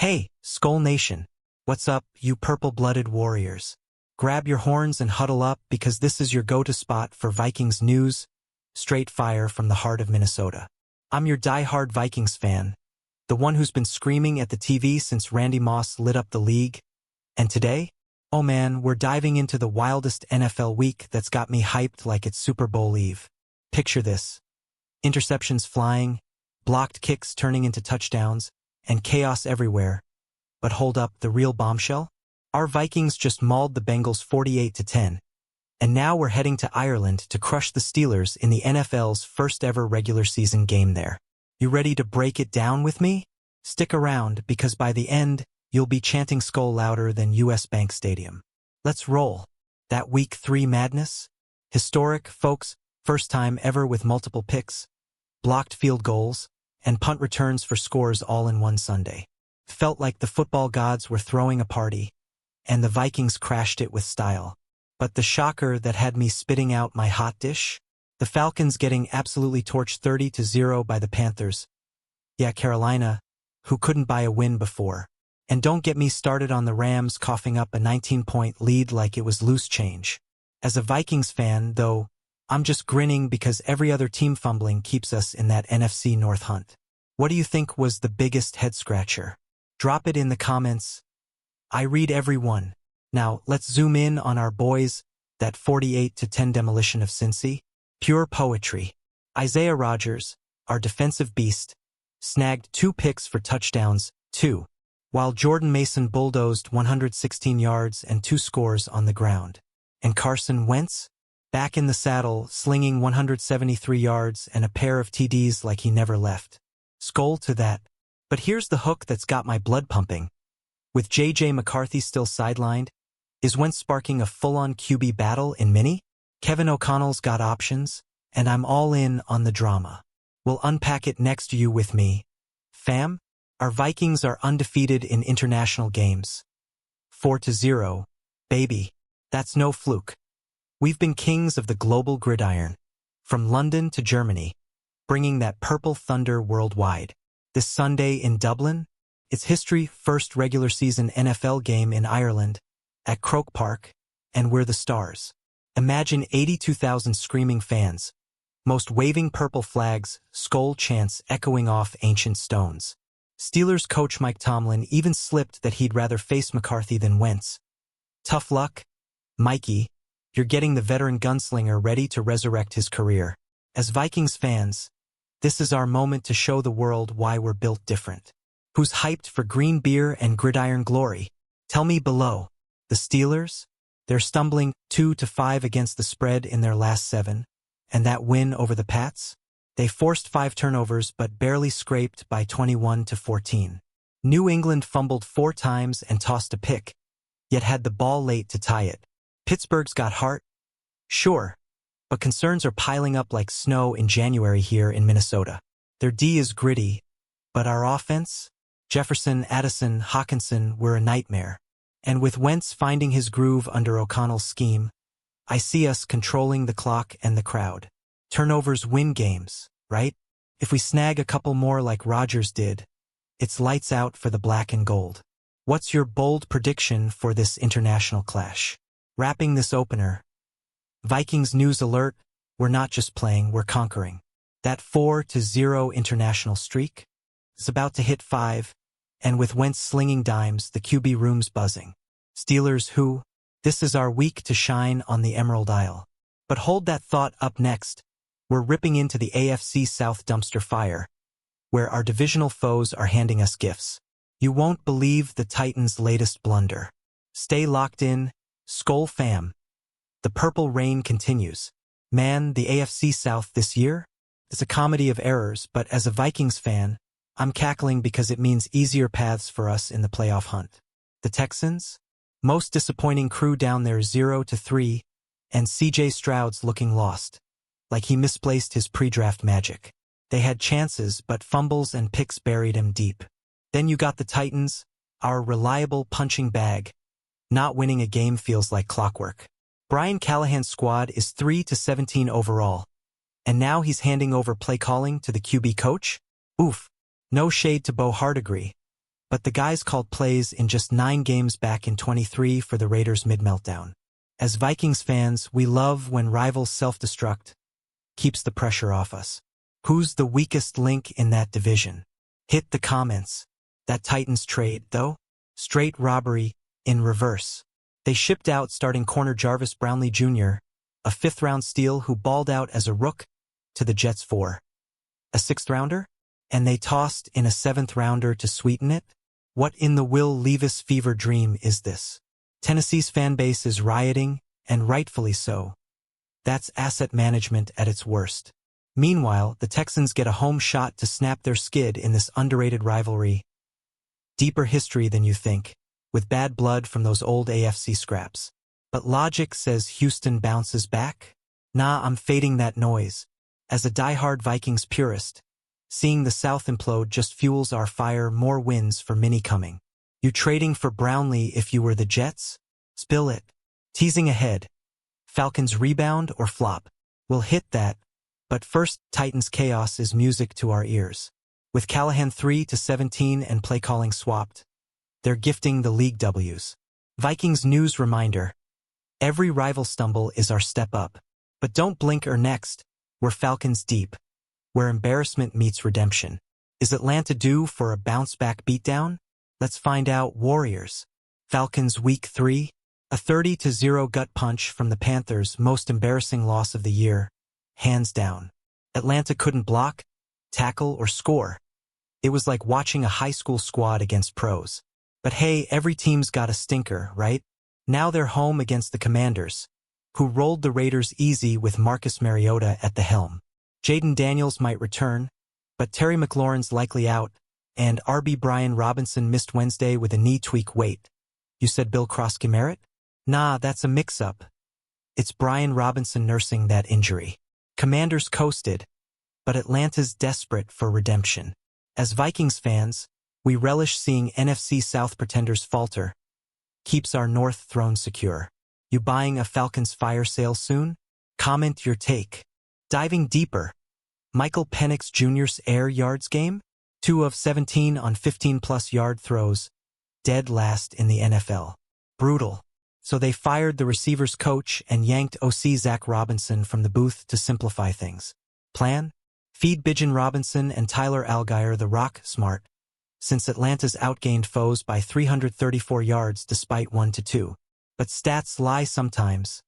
Hey, Skull Nation. What's up, you purple-blooded warriors? Grab your horns and huddle up because this is your go-to spot for Vikings news, straight fire from the heart of Minnesota. I'm your die-hard Vikings fan, the one who's been screaming at the TV since Randy Moss lit up the league. And today, oh man, we're diving into the wildest NFL week that's got me hyped like it's Super Bowl Eve. Picture this. Interceptions flying, blocked kicks turning into touchdowns, and chaos everywhere. But hold up, the real bombshell? Our Vikings just mauled the Bengals 48-10. And now we're heading to Ireland to crush the Steelers in the NFL's first ever regular season game there. You ready to break it down with me? Stick around, because by the end, you'll be chanting Skull louder than US Bank Stadium. Let's roll. That Week 3 madness? Historic, folks, first time ever with multiple picks, blocked field goals, and punt returns for scores all in one Sunday. Felt like the football gods were throwing a party, and the Vikings crashed it with style. But the shocker that had me spitting out my hot dish? The Falcons getting absolutely torched 30-0 by the Panthers. Yeah, Carolina, who couldn't buy a win before. And don't get me started on the Rams coughing up a 19-point lead like it was loose change. As a Vikings fan, though, I'm just grinning because every other team fumbling keeps us in that NFC North hunt. What do you think was the biggest head-scratcher? Drop it in the comments. I read every one. Now, let's zoom in on our boys, that 48-10 demolition of Cincy. Pure poetry. Isaiah Rodgers, our defensive beast, snagged 2 picks for touchdowns, too, while Jordan Mason bulldozed 116 yards and 2 scores on the ground. And Carson Wentz? Back in the saddle, slinging 173 yards and a pair of TDs like he never left. Skull to that. But here's the hook that's got my blood pumping. With J.J. McCarthy still sidelined, is Wentz sparking a full-on QB battle in mini? Kevin O'Connell's got options, and I'm all in on the drama. We'll unpack it next to you with me. Fam, our Vikings are undefeated in international games. 4-0, baby. That's no fluke. We've been kings of the global gridiron, from London to Germany, bringing that purple thunder worldwide. This Sunday in Dublin, it's history first regular season NFL game in Ireland, at Croke Park, and we're the stars. Imagine 82,000 screaming fans, most waving purple flags, Skull chants echoing off ancient stones. Steelers coach Mike Tomlin even slipped that he'd rather face McCarthy than Wentz. Tough luck, Mikey. You're getting the veteran gunslinger ready to resurrect his career. As Vikings fans, this is our moment to show the world why we're built different. Who's hyped for green beer and gridiron glory? Tell me below. The Steelers? They're stumbling 2-5 against the spread in their last 7. And that win over the Pats? They forced 5 turnovers but barely scraped by 21-14. New England fumbled 4 times and tossed a pick, yet had the ball late to tie it. Pittsburgh's got heart? Sure, but concerns are piling up like snow in January here in Minnesota. Their D is gritty, but our offense? Jefferson, Addison, Hawkinson were a nightmare. And with Wentz finding his groove under O'Connell's scheme, I see us controlling the clock and the crowd. Turnovers win games, right? If we snag a couple more like Rodgers did, it's lights out for the black and gold. What's your bold prediction for this international clash? Wrapping this opener, Vikings news alert, we're not just playing, we're conquering. That 4-0 international streak is about to hit 5, and with Wentz slinging dimes, the QB room's buzzing. Steelers who? This is our week to shine on the Emerald Isle. But hold that thought. Up next, we're ripping into the AFC South dumpster fire, where our divisional foes are handing us gifts. You won't believe the Titans' latest blunder. Stay locked in, Skull fam. The purple reign continues. Man, the AFC South this year? It's a comedy of errors, but as a Vikings fan, I'm cackling because it means easier paths for us in the playoff hunt. The Texans? Most disappointing crew down there 0-3, and CJ Stroud's looking lost, like he misplaced his pre-draft magic. They had chances, but fumbles and picks buried him deep. Then you got the Titans, our reliable punching bag. Not winning a game feels like clockwork. Brian Callahan's squad is 3-17 overall, and now he's handing over play calling to the QB coach? Oof, no shade to Bo Hardigree, but the guys called plays in just 9 games back in 23 for the Raiders' mid-meltdown. As Vikings fans, we love when rivals self-destruct, keeps the pressure off us. Who's the weakest link in that division? Hit the comments. That Titans trade, though? Straight robbery, in reverse. They shipped out starting corner Jarvis Brownlee Jr., a 5th-round steal who balled out as a rook, to the Jets for a 6th-rounder? And they tossed in a 7th-rounder to sweeten it? What in the Will Levis fever dream is this? Tennessee's fan base is rioting, and rightfully so. That's asset management at its worst. Meanwhile, the Texans get a home shot to snap their skid in this underrated rivalry. Deeper history than you think, with bad blood from those old AFC scraps. But logic says Houston bounces back? Nah, I'm fading that noise. As a diehard Vikings purist, seeing the South implode just fuels our fire. More wins for Minnie coming. You trading for Brownlee if you were the Jets? Spill it. Teasing ahead. Falcons rebound or flop? We'll hit that. But first, Titans chaos is music to our ears. With Callahan 3-17 and play calling swapped, they're gifting the league W's. Vikings news reminder. Every rival stumble is our step up. But don't blink or next, we're Falcons deep. Where embarrassment meets redemption. Is Atlanta due for a bounce-back beatdown? Let's find out. Warriors. Falcons Week 3. A 30-0 gut punch from the Panthers' most embarrassing loss of the year. Hands down. Atlanta couldn't block, tackle, or score. It was like watching a high school squad against pros. But hey, every team's got a stinker, right? Now they're home against the Commanders, who rolled the Raiders easy with Marcus Mariota at the helm. Jaden Daniels might return, but Terry McLaurin's likely out, and RB Brian Robinson missed Wednesday with a knee tweak. Wait, you said Bill Krosky-Merritt? Nah, that's a mix-up. It's Brian Robinson nursing that injury. Commanders coasted, but Atlanta's desperate for redemption. As Vikings fans, we relish seeing NFC South pretenders falter. Keeps our North throne secure. You buying a Falcons fire sale soon? Comment your take. Diving deeper, Michael Penix Jr.'s air yards game? 2 of 17 on 15-plus yard throws, dead last in the NFL. Brutal. So they fired the receivers coach and yanked OC Zach Robinson from the booth to simplify things. Plan? Feed Bijan Robinson and Tyler Algier the rock smart, since Atlanta's outgained foes by 334 yards despite 1-2. But stats lie sometimes.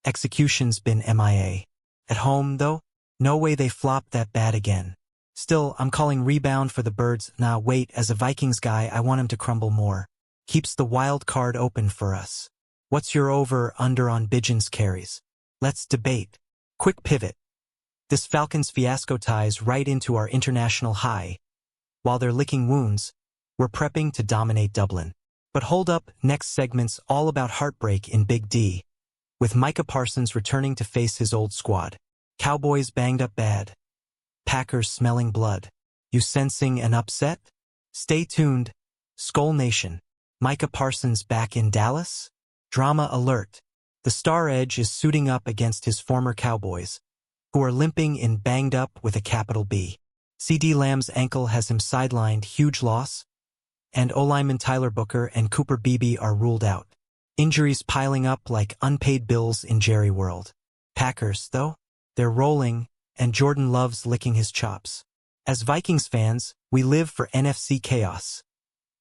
Execution's been MIA. At home, though, no way they flop that bad again. Still, I'm calling rebound for the Birds. Nah, wait, as a Vikings guy, I want him to crumble more. Keeps the wild card open for us. What's your over-under on Bijan's carries? Let's debate. Quick pivot. This Falcons fiasco ties right into our international high. While they're licking wounds, we're prepping to dominate Dublin. But hold up, next segment's all about heartbreak in Big D, with Micah Parsons returning to face his old squad. Cowboys banged up bad. Packers smelling blood. You sensing an upset? Stay tuned. Skull Nation. Micah Parsons back in Dallas? Drama alert. The Star Edge is suiting up against his former Cowboys, who are limping in banged up with a capital B. CD Lamb's ankle has him sidelined, huge loss, and O-lineman Tyler Booker and Cooper Beebe are ruled out. Injuries piling up like unpaid bills in Jerry World. Packers, though? They're rolling, and Jordan Love's licking his chops. As Vikings fans, we live for NFC chaos.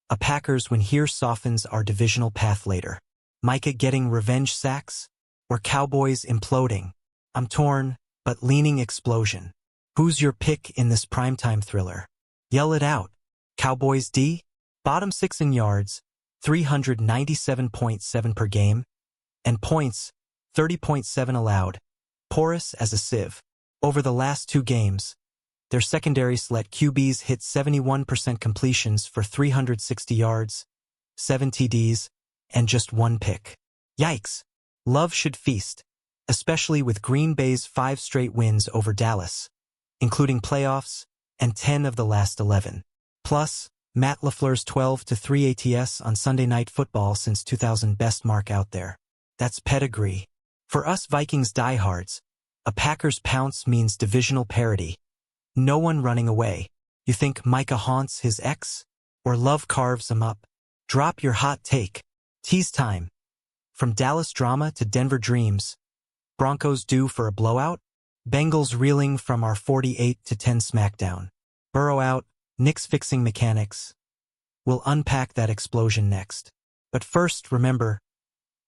A Packers win here softens our divisional path later. Micah getting revenge sacks? Or Cowboys imploding? I'm torn, but leaning explosion. Who's your pick in this primetime thriller? Yell it out. Cowboys D? Bottom 6 in yards, 397.7 per game, and points, 30.7 allowed, porous as a sieve. Over the last 2 games, their secondaries let QBs hit 71% completions for 360 yards, 7 TDs, and just 1 pick. Yikes! Love should feast, especially with Green Bay's 5 straight wins over Dallas, including playoffs, and 10 of the last 11. Plus, Matt LaFleur's 12-3 ATS on Sunday Night Football since 2000 best mark out there. That's pedigree. For us Vikings diehards, a Packers pounce means divisional parity. No one running away. You think Micah haunts his ex? or love carves 'em up? Drop your hot take. Tease time. From Dallas drama to Denver dreams. Broncos due for a blowout? Bengals reeling from our 48-10 smackdown. Burrow out, Knicks fixing mechanics. We'll unpack that explosion next. But first, remember,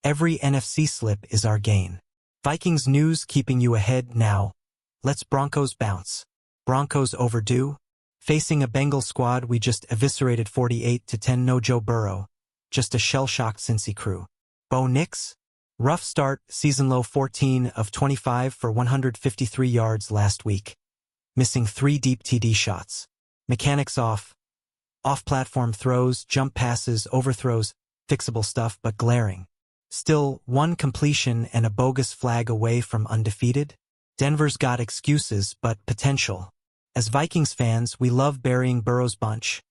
every NFC slip is our gain. Vikings news keeping you ahead now. Let's Broncos bounce. Broncos overdue? Facing a Bengal squad we just eviscerated 48-10. No Joe Burrow. Just a shell-shocked Cincy crew. Bo Nix? Rough start, season low 14 of 25 for 153 yards last week. Missing 3 deep TD shots. Mechanics off. Off-platform throws, jump passes, overthrows, fixable stuff but glaring. Still, 1 completion and a bogus flag away from undefeated? Denver's got excuses but potential. As Vikings fans, we love burying Burrow's bunch.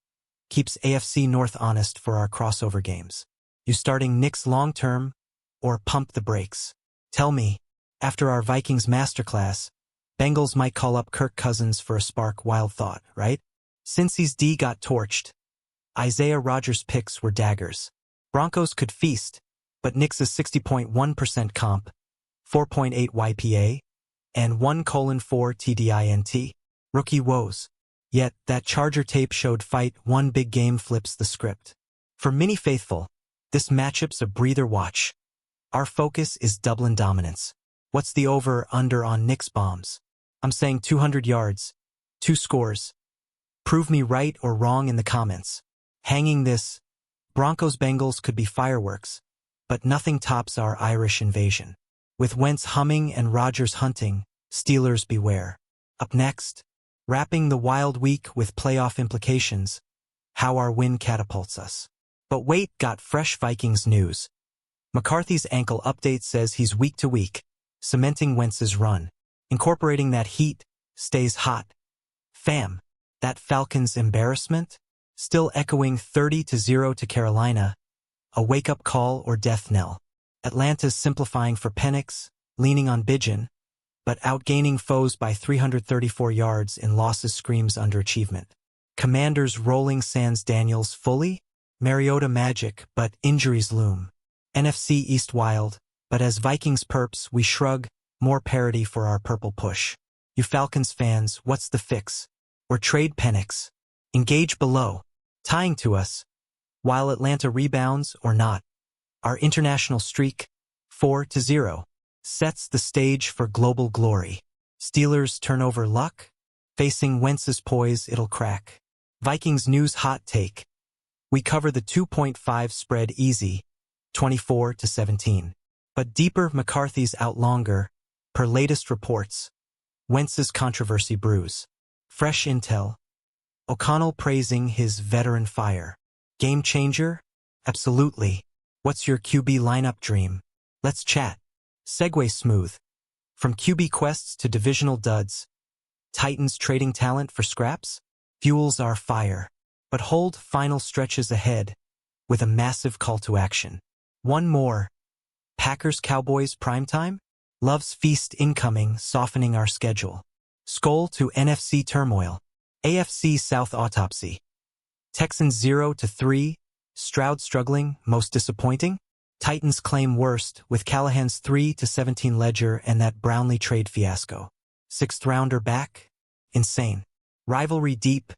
Keeps AFC North honest for our crossover games. You starting Knicks long-term, or pump the brakes? Tell me, after our Vikings masterclass, Bengals might call up Kirk Cousins for a spark wild thought, right? Cincy's D got torched. Isaiah Rodgers' picks were daggers. Broncos could feast, but Knicks' 60.1% comp, 4.8 YPA, and 1:4 TDINT. Rookie woes. Yet, that Charger tape showed fight, one big game flips the script. For many faithful, this matchup's a breather watch. Our focus is Dublin dominance. What's the over-under on Knicks bombs? I'm saying 200 yards, 2 scores. Prove me right or wrong in the comments. Hanging this, Broncos-Bengals could be fireworks, but nothing tops our Irish invasion. With Wentz humming and Rodgers hunting, Steelers beware. Up next, wrapping the wild week with playoff implications, how our win catapults us. But wait, got fresh Vikings news. McCarthy's ankle update says he's week to week, cementing Wentz's run. Incorporating that heat, stays hot. Fam, that Falcons embarrassment? Still echoing 30-0 to Carolina. A wake-up call or death knell. Atlanta's simplifying for Penix, leaning on Bijan, but outgaining foes by 334 yards in losses screams underachievement. Commanders rolling sans Daniels fully? Mariota magic, but injuries loom. NFC East wild, but as Vikings perps, we shrug, more parity for our purple push. You Falcons fans, what's the fix? Or trade Penix. Engage below. Tying to us. While Atlanta rebounds or not. Our international streak, 4-0, sets the stage for global glory. Steelers turnover luck? Facing Wentz's poise, it'll crack. Vikings news hot take. We cover the 2.5 spread easy, 24-17. But deeper, McCarthy's out longer, per latest reports. Wentz's controversy brews. Fresh intel. O'Connell praising his veteran fire. Game changer? Absolutely. What's your QB lineup dream? Let's chat. Segue smooth. From QB quests to divisional duds. Titans trading talent for scraps? Fuels our fire. But hold, final stretches ahead, with a massive call to action. One more. Packers-Cowboys primetime? Love's feast incoming, softening our schedule. Skol to NFC turmoil. AFC South autopsy. Texans 0-3. Stroud struggling, most disappointing? Titans claim worst, with Callahan's 3-17 ledger and that Brownlee trade fiasco. 6th rounder back? Insane. Rivalry deep,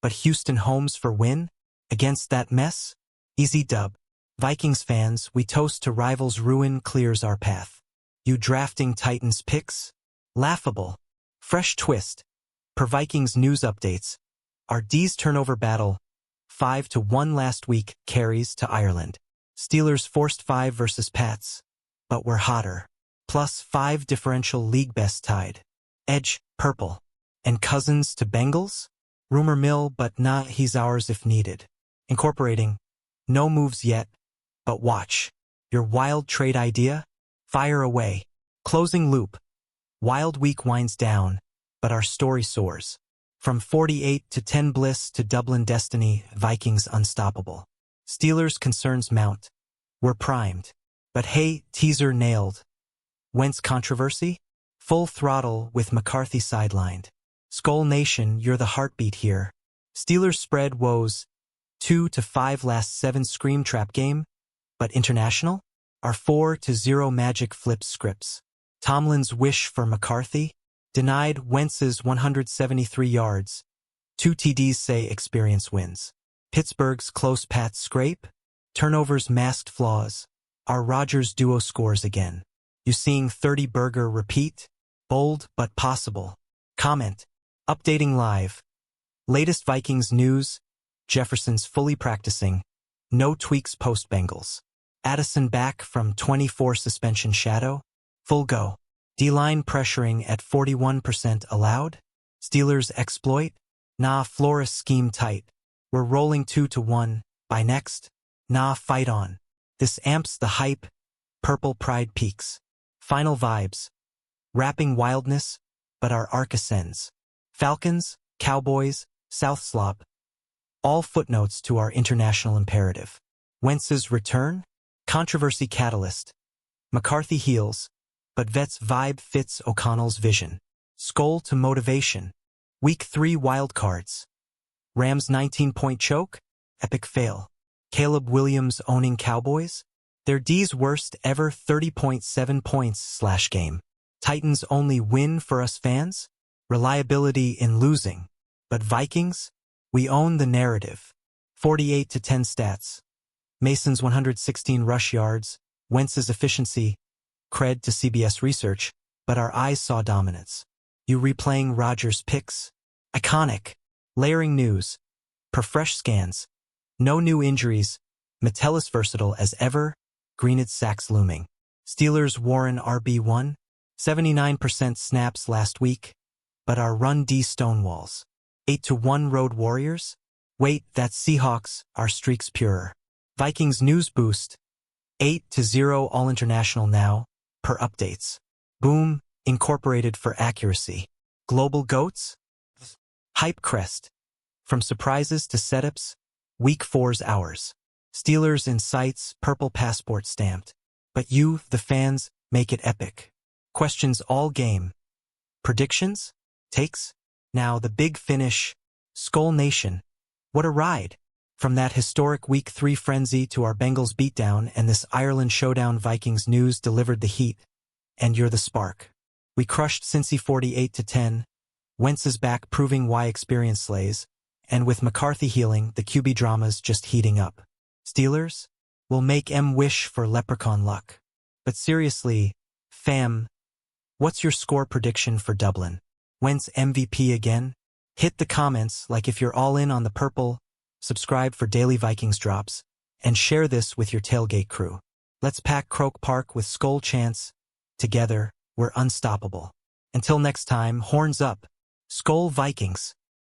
but Houston homes for win? Against that mess? Easy dub. Vikings fans, we toast to rivals' ruin clears our path. You drafting Titans picks? Laughable. Fresh twist. Per Vikings news updates. Our D's turnover battle. 5-1 last week, carries to Ireland. Steelers forced 5 versus Pats. But we're hotter. +5 differential league best tied. Edge, purple. And Cousins to Bengals? Rumor mill, but nah, he's ours if needed. Incorporating. No moves yet. But watch. Your wild trade idea? Fire away. Closing loop. Wild week winds down, but our story soars. From 48-10 bliss to Dublin destiny, Vikings unstoppable. Steelers concerns mount. We're primed. But hey, teaser nailed. Wentz controversy? Full throttle with McCarthy sidelined. Skol Nation, you're the heartbeat here. Steelers spread woes. 2-5 last 7 Scream Trap game, but international? Our 4-0 Magic flips scripts. Tomlin's wish for McCarthy? Denied. Wentz's 173 yards. 2 TDs say experience wins. Pittsburgh's close Pat scrape? Turnovers masked flaws. Our Rodgers duo scores again. You seeing 30 burger repeat? Bold but possible. Comment. Updating live. Latest Vikings news. Jefferson's fully practicing. No tweaks post Bengals. Addison back from 24 suspension shadow. Full go. D-line pressuring at 41% allowed. Steelers exploit. Nah, Flores scheme tight. We're rolling 2-1. By next. Nah, fight on. This amps the hype. Purple pride peaks. Final vibes. Rapping wildness, but our arc ascends. Falcons, Cowboys, South Slop. All footnotes to our international imperative. Wentz's return? Controversy catalyst. McCarthy heals, but Vet's vibe fits O'Connell's vision. Skoll to motivation. Week 3 wildcards. Rams 19-point choke? Epic fail. Caleb Williams owning Cowboys? Their D's worst ever 30.7 points/game. Titans only win for us fans? Reliability in losing. But Vikings? We own the narrative. 48-10 stats. Mason's 116 rush yards. Wentz's efficiency. Cred to CBS Research, but our eyes saw dominance. You replaying Rodgers' picks? Iconic. Layering news. Per fresh scans. No new injuries. Metellus versatile as ever. Greenwood sacks looming. Steelers Warren RB1. 79% snaps last week. But our run D stonewalls. 8-1 Road Warriors? Wait, that's Seahawks, our streaks purer. Vikings news boost. 8-0 All International now, per updates. Boom, incorporated for accuracy. Global GOATs? Hype crest. From surprises to setups, Week 4's ours. Steelers in sights, purple passport stamped. But you, the fans, make it epic. Questions all game. Predictions? Takes? Now the big finish. Skoll Nation. What a ride. From that historic Week 3 frenzy to our Bengals beatdown and this Ireland showdown, Vikings news delivered the heat. And you're the spark. We crushed Cincy 48-10. Wentz is back proving why experience slays. And with McCarthy healing, the QB drama's just heating up. Steelers? We'll make wish for leprechaun luck. But seriously, fam, what's your score prediction for Dublin? Wentz MVP again? Hit the comments like if you're all in on the purple, subscribe for daily Vikings drops, and share this with your tailgate crew. Let's pack Croke Park with Skoll chants. Together, we're unstoppable. Until next time, horns up. Skoll Vikings.